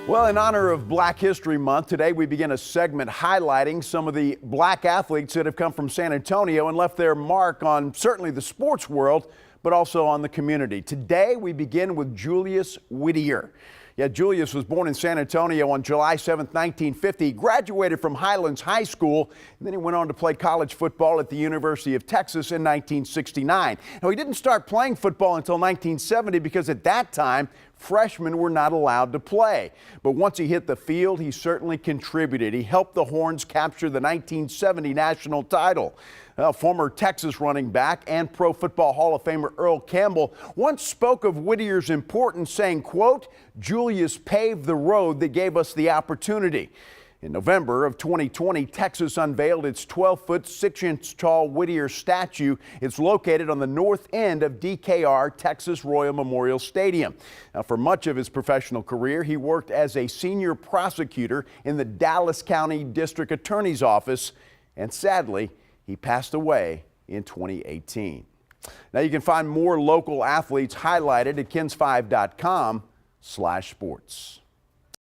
Well, in honor of Black History Month, today we begin a segment highlighting some of the black athletes that have come from San Antonio and left their mark on certainly the sports world, but also on the community. Today we begin with Julius Whittier. Yeah, Julius was born in San Antonio on July 7th, 1950. He graduated from Highlands High School, and then he went on to play college football at the University of Texas in 1969. Now, he didn't start playing football until 1970 because at that time, freshmen were not allowed to play. But once he hit the field, he certainly contributed. He helped the Horns capture the 1970 national title. Former Texas running back and Pro Football Hall of Famer Earl Campbell once spoke of Whittier's importance, saying, quote, "Julius paved the road that gave us the opportunity." In November of 2020, Texas unveiled its 12-foot, 6-inch tall Whittier statue. It's located on the north end of DKR Texas Royal Memorial Stadium. Now, for much of his professional career, he worked as a senior prosecutor in the Dallas County District Attorney's Office, and sadly, he passed away in 2018. Now, you can find more local athletes highlighted at kens5.com/sports.